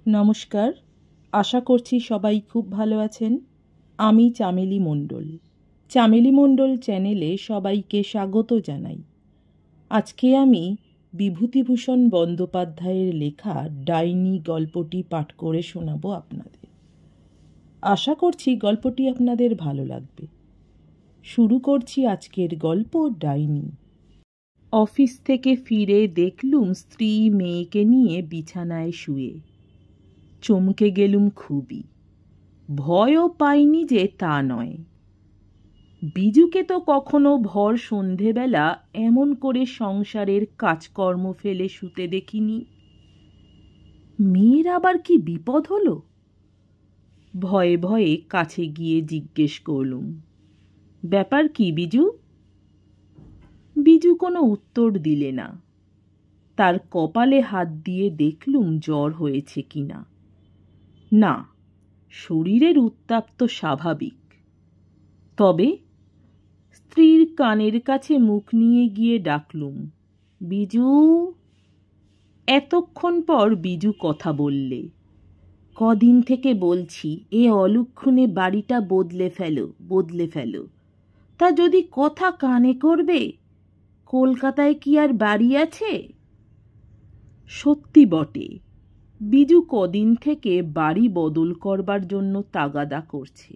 নমস্কার, আশা করছি সবাই খুব ভালো আছেন। আমি চামেলি মণ্ডল। চামেলি মণ্ডল চ্যানেলে সবাইকে স্বাগত জানাই। আজকে আমি বিভূতিভূষণ বন্দ্যোপাধ্যায়ের লেখা ডাইনি গল্পটি পাঠ করে শোনাবো আপনাদের। আশা করছি গল্পটি আপনাদের ভালো লাগবে। শুরু করছি আজকের গল্প ডাইনি। অফিস থেকে ফিরে দেখলুম স্ত্রী মেয়েকে নিয়ে বিছানায় শুয়ে। চমকে গেলুম খুবই। ভয়ও পাইনি যে তা নয়। বিজুকে তো কখনো ভর সন্ধেবেলা এমন করে সংসারের কাজকর্ম ফেলে শুতে দেখিনি। মেয়ের আবার কি বিপদ হলো? ভয়ে ভয়ে কাছে গিয়ে জিজ্ঞেস করলুম, ব্যাপার কি বিজু? বিজু কোনো উত্তর দিলে না। তার কপালে হাত দিয়ে দেখলুম জ্বর হয়েছে কিনা। না, শরীরের উত্তাপ তো স্বাভাবিক। তবে স্ত্রীর কানের কাছে মুখ নিয়ে গিয়ে ডাকলুম, বিজু। এতক্ষণ পর বিজু কথা বললে। কদিন থেকে বলছি এ অলক্ষণে বাড়িটা বদলে ফেলো। তা যদি কথা কানে করবে, কলকাতায় কি আর বাড়ি আছে? সত্যি বটে, বিজু কদিন থেকে বাড়ি বদল করবার জন্য তাগাদা করছে।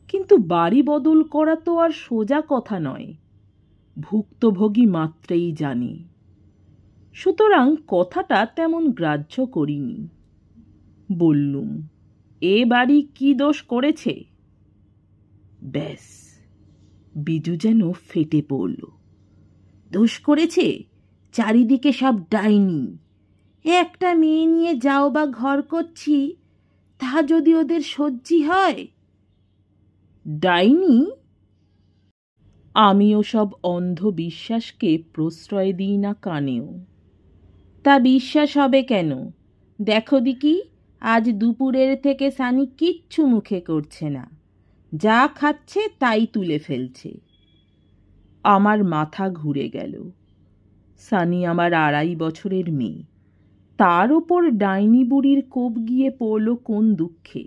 কিন্তু বাড়ি বদল করা তো আর সোজা কথা নয়, ভুক্তভোগী মাত্রেই জানে। সুতরাং কথাটা তেমন গ্রাহ্য করিনি। বললুম, এ বাড়ি কি দোষ করেছে? ব্যাস, বিজু যেন ফেটে পড়ল। দোষ করেছে? চারিদিকে সব ডাইনি। একটা মেয়ে নিয়ে যাও বা ঘর করছি, তা যদি ওদের সহ্যি হয়। ডাইনি? আমিও সব অন্ধবিশ্বাসকে প্রশ্রয় দিই না কানেও। তা বিশ্বাস হবে কেন? দেখো দিকি, আজ দুপুরের থেকে সানি কিচ্ছু মুখে করছে না। যা খাচ্ছে তাই তুলে ফেলছে। আমার মাথা ঘুরে গেল। সানি আমার 2.5 বছরের মেয়ে। তার ওপর ডাইনি বুড়ির কোপ গিয়ে পড়ল কোন দুঃখে।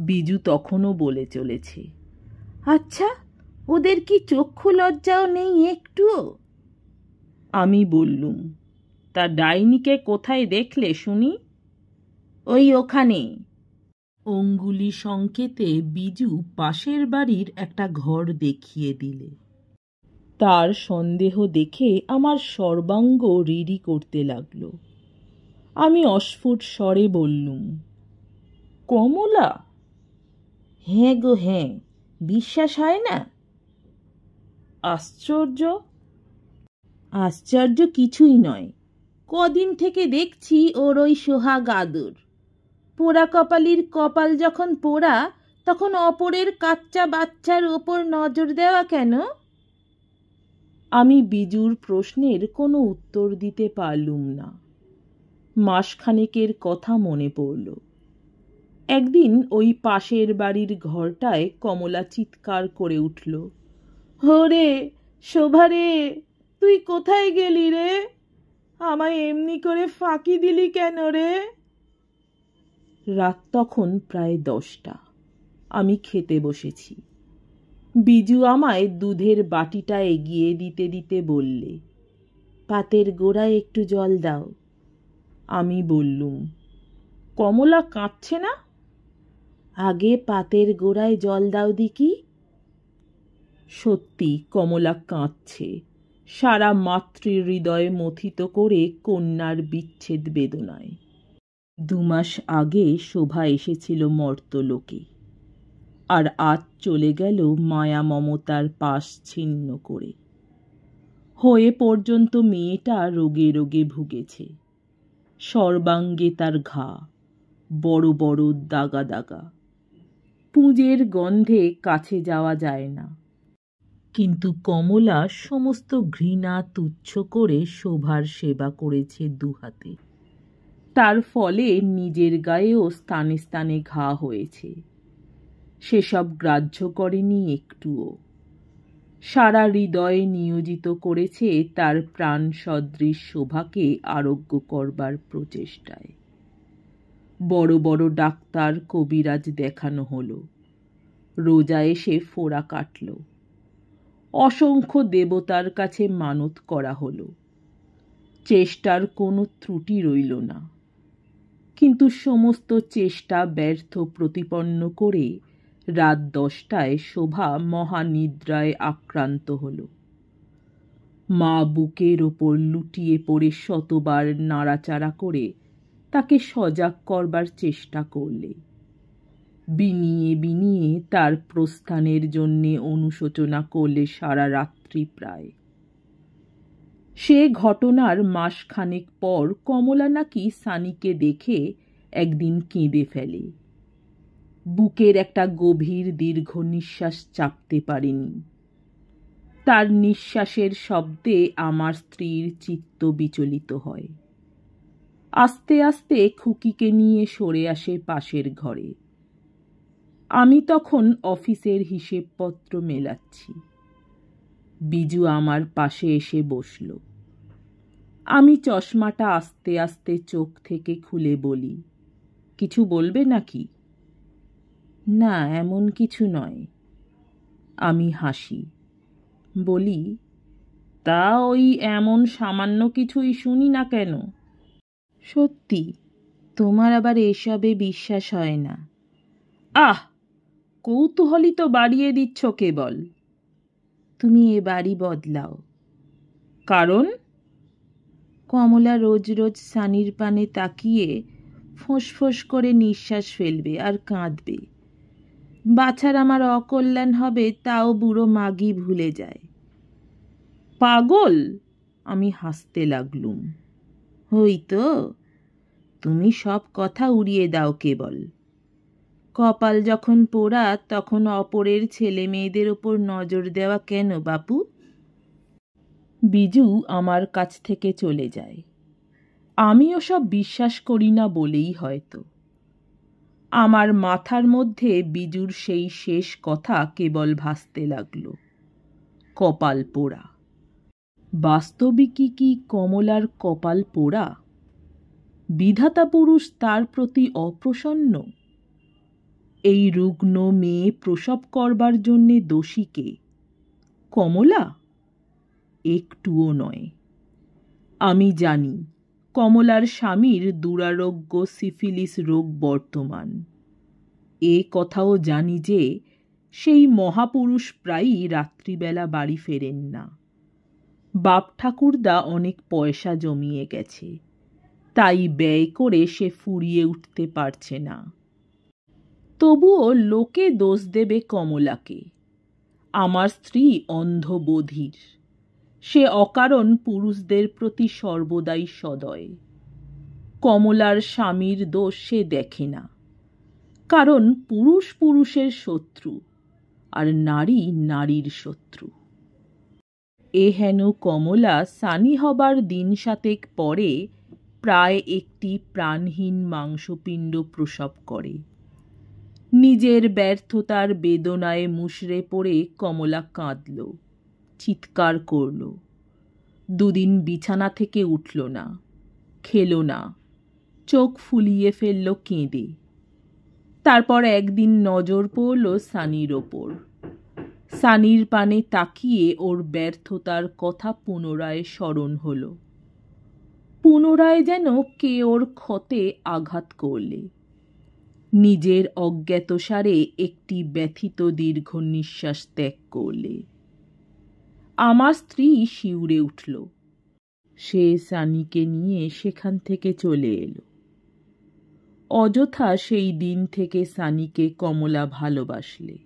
বিজু তখনও বলে চলেছে, আচ্ছা, ওদের কি চক্ষু লজ্জাও নেই একটুও? আমি বললুম, তা ডাইনিকে কোথায় দেখলে শুনি? ওই ওখানে। অঙ্গুলি সংকেতে বিজু পাশের বাড়ির একটা ঘর দেখিয়ে দিলে। তার সন্দেহ দেখে আমার সর্বাঙ্গ রিরি করতে লাগলো। আমি অস্ফুট স্বরে বললুম, কমলা? হ্যাঁ গো হ্যাঁ, বিশ্বাস হয় না? আশ্চর্য। আশ্চর্য কিছুই নয়। কদিন থেকে দেখছি ওর ওই সোহাগ আদর। পোড়া কপালির কপাল যখন পোড়া, তখন অপরের কাচ্চা বাচ্চার ওপর নজর দেওয়া কেন? আমি বিজুর প্রশ্নের কোনো উত্তর দিতে পারলুম না। মাসখানেকের কথা মনে পড়ল। একদিন ওই পাশের বাড়ির ঘরটায় কমলা চিৎকার করে উঠল, হরে শোভারে, তুই কোথায় গেলি রে? আমায় এমনি করে ফাঁকি দিলি কেন রে? রাত তখন প্রায় 10টা। আমি খেতে বসেছি। বিজু আমায় দুধের বাটিটা এগিয়ে দিতে দিতে বললে, পাতের গোড়ায় একটু জল দাও। আমি বললুম, কমলা কাঁদছে না? আগে পাতের গোড়ায় জল দাও দিকি। সত্যি কমলা কাঁদছে, সারা মাতৃহৃদয় মথিত করে কন্যার বিচ্ছেদ বেদনায়। 2 মাস আগে শোভা এসেছিল মর্তলোকে, আর আজ চলে গেল মায়া মমতার পাশ ছিন্ন করে। হয়ে পর্যন্ত মেয়েটা রোগে রোগে ভুগেছে। সর্বাঙ্গে তার ঘা, বড় বড় দাগা দাগা। পুঁজের গন্ধে কাছে যাওয়া যায় না। কিন্তু কমলা সমস্ত ঘৃণা তুচ্ছ করে শোভার সেবা করেছে 2 হাতে। তার ফলে নিজের গায়েও স্থানে স্থানে ঘা হয়েছে। সেসব গ্রাহ্য করেনি একটুও। সারা হৃদয়ে নিয়োজিত করেছে তার প্রাণ সদৃশ শোভাকে আরোগ্য করবার প্রচেষ্টায়। বড় বড় ডাক্তার কবিরাজ দেখানো হলো, রোজা এসে ফোড়া কাটল, অসংখ্য দেবতার কাছে মানত করা হলো, চেষ্টার কোনো ত্রুটি রইল না। কিন্তু সমস্ত চেষ্টা ব্যর্থ প্রতিপন্ন করে রাত 10টায় শোভা মহানিদ্রায় আক্রান্ত হল। মা বুকের ওপর লুটিয়ে পড়ে শতবার নাড়াচাড়া করে তাকে সজাগ করবার চেষ্টা করলে। বিনিয়ে বিনিয়ে তার প্রস্থানের জন্যে অনুশোচনা করলে সারা রাত্রি প্রায়। সে ঘটনার মাসখানেক পর কমলা নাকি সানিকে দেখে একদিন কেঁদে ফেলে। বুকের একটা গভীর দীর্ঘ নিঃশ্বাস চাপতে পারেনি। তার নিঃশ্বাসের শব্দে আমার স্ত্রীর চিত্ত বিচলিত হয়। আস্তে আস্তে খুকিকে নিয়ে সরে আসে পাশের ঘরে। আমি তখন অফিসের হিসেবপত্র মেলাচ্ছি। বিজু আমার পাশে এসে বসল। আমি চশমাটা আস্তে আস্তে চোখ থেকে খুলে বলি, কিছু বলবে নাকি? না, এমন কিছু নয়। আমি হাসি, বলি, তা ওই এমন সামান্য কিছুই শুনি না কেন? সত্যি, তোমার আবার এসবে বিশ্বাস হয় না। আহ, কৌতূহলী তো বাড়িয়ে দিচ্ছ কেবল। তুমি এ বাড়ি বদলাও। কারণ? কমলা রোজ রোজ সানির পানে তাকিয়ে ফোঁস করে নিঃশ্বাস ফেলবে আর কাঁদবে। বাছার আমার অকল্যাণ হবে তাও বুড়ো মাগি ভুলে যায়। পাগল? আমি হাসতে লাগলুম। হই তো, তুমি সব কথা উড়িয়ে দাও কেবল। কপাল যখন পোড়া তখন অপরের ছেলে মেয়েদের ওপর নজর দেওয়া কেন বাপু? বিজু আমার কাছ থেকে চলে যায়। আমিও সব বিশ্বাস করি না বলেই হয়তো। আমার মাথার মধ্যে বিজুর সেই শেষ কথা কেবল ভাসতে লাগল, কপাল পোড়া। বাস্তবিকই কি কমলার কপাল পোড়া? বিধাতা পুরুষ তার প্রতি অপ্রসন্ন? এই রুগ্ন মেয়ে প্রসব করবার জন্যে দোষী কে? কমলা? একটুও নয়। আমি জানি কমলার স্বামীর দুরারোগ্য সিফিলিস রোগ বর্তমান। এ কথাও জানি যে সেই মহাপুরুষ প্রায়ই রাত্রিবেলা বাড়ি ফেরেন না। বাপ ঠাকুরদা অনেক পয়সা জমিয়ে গেছে, তাই ব্যয় করে সে ফুরিয়ে উঠতে পারছে না। তবুও লোকে দোষ দেবে কমলাকে। আমার স্ত্রী অন্ধ বধির। সে অকারণ পুরুষদের প্রতি সর্বদাই সদয়। কমলার স্বামীর দোষ সে দেখে না, কারণ পুরুষ পুরুষের শত্রু আর নারী নারীর শত্রু। এ হেন কমলা সানি হবার দিন সাতেক পরে প্রায় একটি প্রাণহীন মাংসপিণ্ড প্রসব করে। নিজের ব্যর্থতার বেদনায় মুষড়ে পড়ে কমলা কাঁদল, চিৎকার করল। দুদিন বিছানা থেকে উঠল না, খেল না, চোখ ফুলিয়ে ফেলল কেঁদে। তারপর একদিন নজর পড়ল সানির ওপর। সানির পানে তাকিয়ে ওর ব্যর্থতার কথা পুনরায় স্মরণ হল। পুনরায় যেন কে ওর ক্ষতে আঘাত করলে। নিজের অজ্ঞাতসারে একটি ব্যথিত দীর্ঘ নিঃশ্বাস ত্যাগ করলে। আমার স্ত্রী শিউরে উঠল। সে সানিকে নিয়ে সেখান থেকে চলে এলো। অযথা সেই দিন থেকে সানিকে কমলা ভালোবাসলে।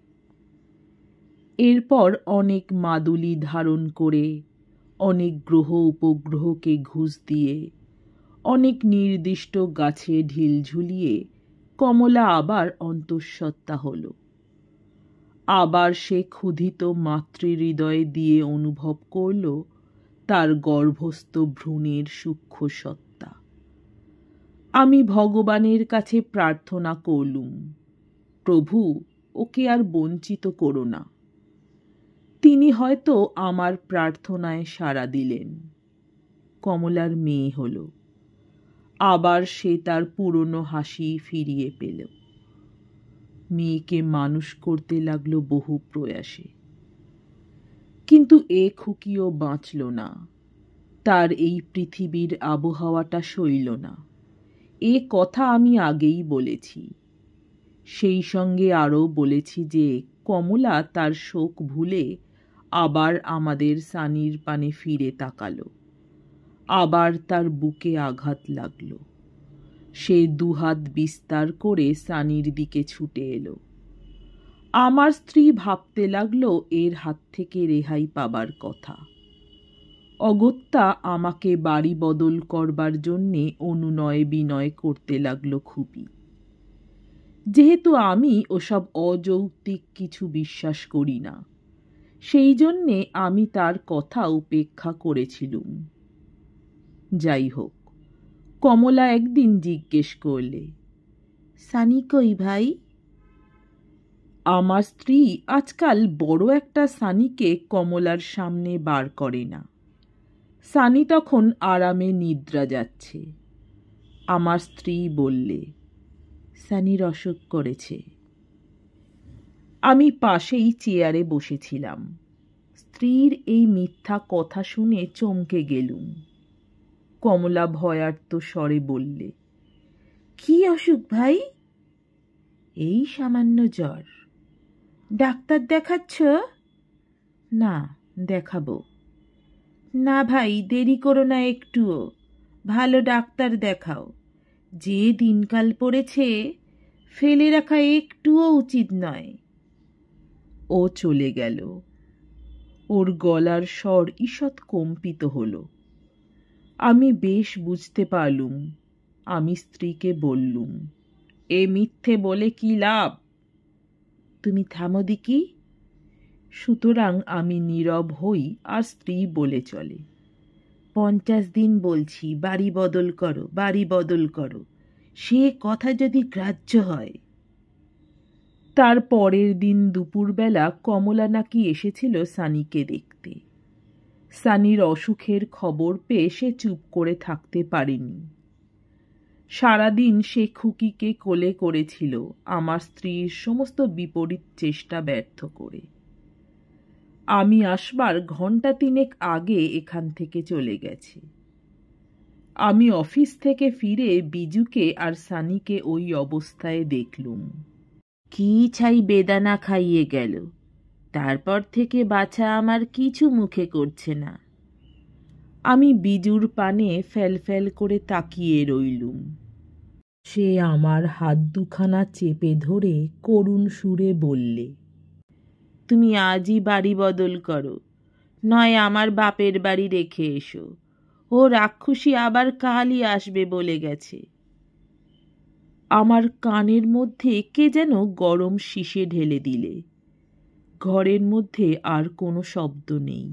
এরপর অনেক মাদুলি ধারণ করে, অনেক গ্রহ উপগ্রহকে ঘুষ দিয়ে, অনেক নির্দিষ্ট গাছে ঢিল ঝুলিয়ে কমলা আবার অন্তঃসত্ত্বা হল। আবার সে ক্ষুধিত মাতৃহৃদয় দিয়ে অনুভব করল তার গর্ভস্থ ভ্রূণের সূক্ষ্ম সত্তা। আমি ভগবানের কাছে প্রার্থনা করলুম, প্রভু, ওকে আর বঞ্চিত করো না। তিনি হয়তো আমার প্রার্থনায় সাড়া দিলেন। কমলার মেয়ে হল। আবার সে তার পুরনো হাসি ফিরিয়ে পেল। মেয়েকে মানুষ করতে লাগলো বহু প্রয়াসে, কিন্তু এ খুকিও বাঁচল না। তার এই পৃথিবীর আবহাওয়াটা সইল না। এ কথা আমি আগেই বলেছি। সেই সঙ্গে আরও বলেছি যে কমলা তার শোক ভুলে আবার আমাদের সানির পানে ফিরে তাকালো। আবার তার বুকে আঘাত লাগল। সে দুহাত বিস্তার করে সানির দিকে ছুটে এলো। আমার স্ত্রী ভাবতে লাগলো এর হাত থেকে রেহাই পাবার কথা। অগত্যা আমাকে বাড়ি বদল করবার জন্যে অনুনয় বিনয় করতে লাগলো খুবই। যেহেতু আমি ওসব অযৌক্তিক কিছু বিশ্বাস করি না, সেই জন্যে আমি তার কথা উপেক্ষা করেছিলুম। যাই হোক, কমলা একদিন জিজ্ঞেস করলে, সানি কই ভাই? আমার স্ত্রী আজকাল বড় একটা সানিকে কমলার সামনে বার করে না। সানি তখন আরামে নিদ্রা যাচ্ছে। আমার স্ত্রী বললে, সানির অসুখ করেছে। আমি পাশেই চেয়ারে বসেছিলাম। স্ত্রীর এই মিথ্যা কথা শুনে চমকে গেলুম। কমলা ভয়ার্ত স্বরে বললে, কি অসুখ ভাই? এই সামান্য জ্বর। ডাক্তার দেখাচ্ছ? না, দেখাবো। না ভাই, দেরি করো না একটুও, ভালো ডাক্তার দেখাও। যে দিনকাল পড়েছে, ফেলে রাখা একটুও উচিত নয়। ও চলে গেল। ওর গলার স্বর ঈষৎ কম্পিত হল। আমি বেশ বুঝতে পারলুম। আমি স্ত্রীকে বললুম, এ মিথ্যে বলে কি লাভ? তুমি থামো দিকি। সুতরাং আমি নীরব হই, আর স্ত্রী বলে চলে, 50 দিন বলছি বাড়ি বদল করো, বাড়ি বদল করো, সে কথা যদি গ্রাহ্য হয়। তার পরের দিন দুপুরবেলা কমলা নাকি এসেছিল সানিকে দেখতে। সানির অসুখের খবর পেয়ে সে চুপ করে থাকতে পারেনি। সারাদিন সে খুকিকে কোলে করেছিল, আমার স্ত্রীর সমস্ত বিপরীত চেষ্টা ব্যর্থ করে। আমি আসবার ঘণ্টা 3 আগে এখান থেকে চলে গেছে। আমি অফিস থেকে ফিরে বিজুকে আর সানিকে ওই অবস্থায় দেখলুম। কি ছাই বেদানা খাইয়ে গেল, তারপর থেকে বাছা আমার কিছু মুখে করছে না। আমি বিজুর পানে ফ্যাল করে তাকিয়ে রইলুম। সে আমার হাত দুখানা চেপে ধরে করুণ সুরে বললে, তুমি আজই বাড়ি বদল করো, নয় আমার বাপের বাড়ি রেখে এসো। ও রাক্ষসী আবার কালই আসবে বলে গেছে। আমার কানের মধ্যে কে যেন গরম শিশে ঢেলে দিলে। ঘরের মধ্যে আর কোনো শব্দ নেই।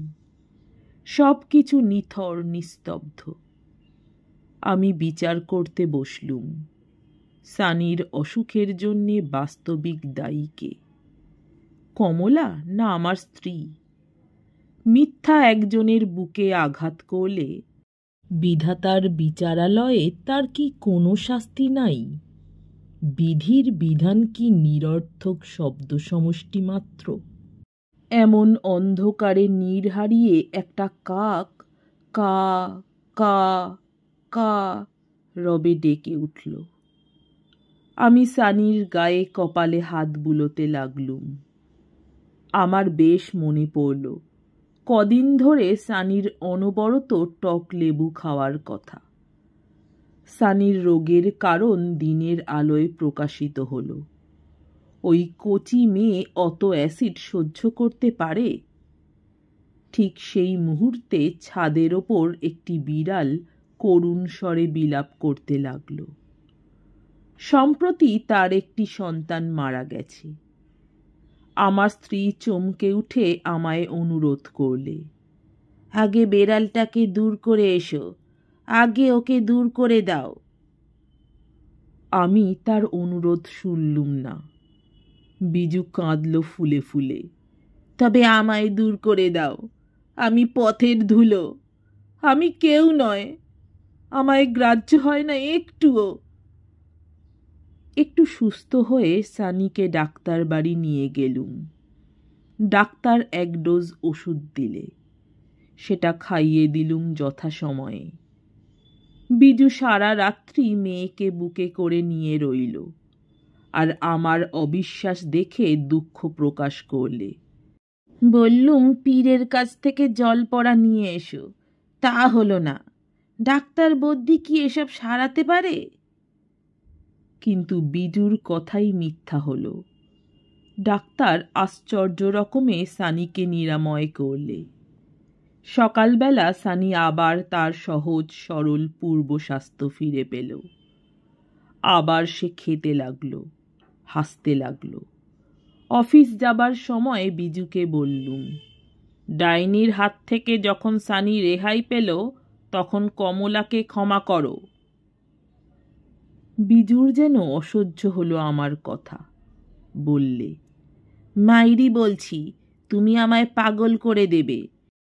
সব কিছু নিথর নিস্তব্ধ। আমি বিচার করতে বসলুম, সানির অসুখের জন্যে বাস্তবিক দায়ী কে? কমলা না আমার স্ত্রী? মিথ্যা একজনের বুকে আঘাত করলে বিধাতার বিচারালয়ে তার কি কোনো শাস্তি নাই? বিধির বিধান কি নিরর্থক শব্দ সমষ্টি মাত্র? এমন অন্ধকারে নীড় হারিয়ে একটা কাক কা কা কা রবে ডেকে উঠল। আমি সানির গায়ে কপালে হাত বুলোতে লাগলুম। আমার বেশ মনে পড়ল কদিন ধরে সানির অনবরত টক লেবু খাওয়ার কথা। সানির রোগের কারণ দিনের আলোয় প্রকাশিত হল। ওই কচি মেয়ে অত অ্যাসিড সহ্য করতে পারে? ঠিক সেই মুহূর্তে ছাদের ওপর একটি বিড়াল করুণ স্বরে বিলাপ করতে লাগল। সম্প্রতি তার একটি সন্তান মারা গেছে। আমার স্ত্রী চমকে উঠে আমায় অনুরোধ করলে, আগে বেড়ালটাকে দূর করে এসো, আগে ওকে দূর করে দাও। আমি তার অনুরোধ শুনলুম না। বিজু কাঁদল ফুলে ফুলে, তবে আমায় দূর করে দাও, আমি পথের ধুলো, আমি কেউ নয়। আমায় গ্রাহ্য হয় না একটুও। একটু সুস্থ হয়ে সানিকে ডাক্তার বাড়ি নিয়ে গেলুম। ডাক্তার এক ডোজ ওষুধ দিলে, সেটা খাইয়ে দিলুম যথাসময়ে। বিজু সারা রাত্রি মেয়েকে বুকে করে নিয়ে রইল, আর আমার অবিশ্বাস দেখে দুঃখ প্রকাশ করলে। বললুম পীরের কাছ থেকে জল পড়া নিয়ে এসো, তা হলো না। ডাক্তার বদ্যি কি এসব সারাতে পারে? কিন্তু বিজুর কথাই মিথ্যা হলো। ডাক্তার আশ্চর্য রকমে সানিকে নিরাময় করলে। সকালবেলা সানি আবার তার সহজ সরল পূর্ব স্বাস্থ্য ফিরে পেল। আবার সে খেতে লাগলো, হাসতে লাগলো। অফিস যাবার সময় বিজুকে বললুম, ডাইনির হাত থেকে যখন সানি রেহাই পেল তখন কমলাকে ক্ষমা করো। বিজুর যেন অসহ্য হলো আমার কথা। বললে, মাইরি বলছি, তুমি আমায় পাগল করে দেবে।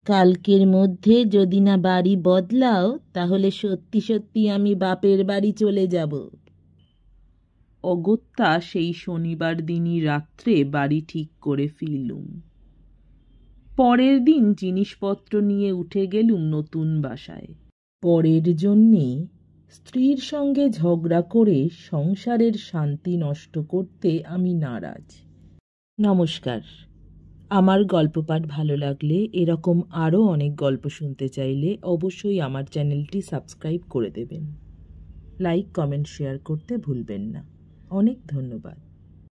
কালকের মধ্যে যদি না বাড়ি বদলাও তাহলে সত্যি সত্যি আমি বাপের বাড়ি চলে যাব। অগত্যা সেই শনিবার দিনই রাত্রে বাড়ি ঠিক করে ফিরলুম। পরের দিন জিনিসপত্র নিয়ে উঠে গেলুম নতুন বাসায়। পরের জন্যে স্ত্রীর সঙ্গে ঝগড়া করে সংসারের শান্তি নষ্ট করতে আমি নারাজ। নমস্কার। আমার গল্প পাঠ ভালো লাগলে, এরকম আরও অনেক গল্প শুনতে চাইলে অবশ্যই আমার চ্যানেলটি সাবস্ক্রাইব করে দেবেন। লাইক, কমেন্ট, শেয়ার করতে ভুলবেন না। অনেক ধন্যবাদ।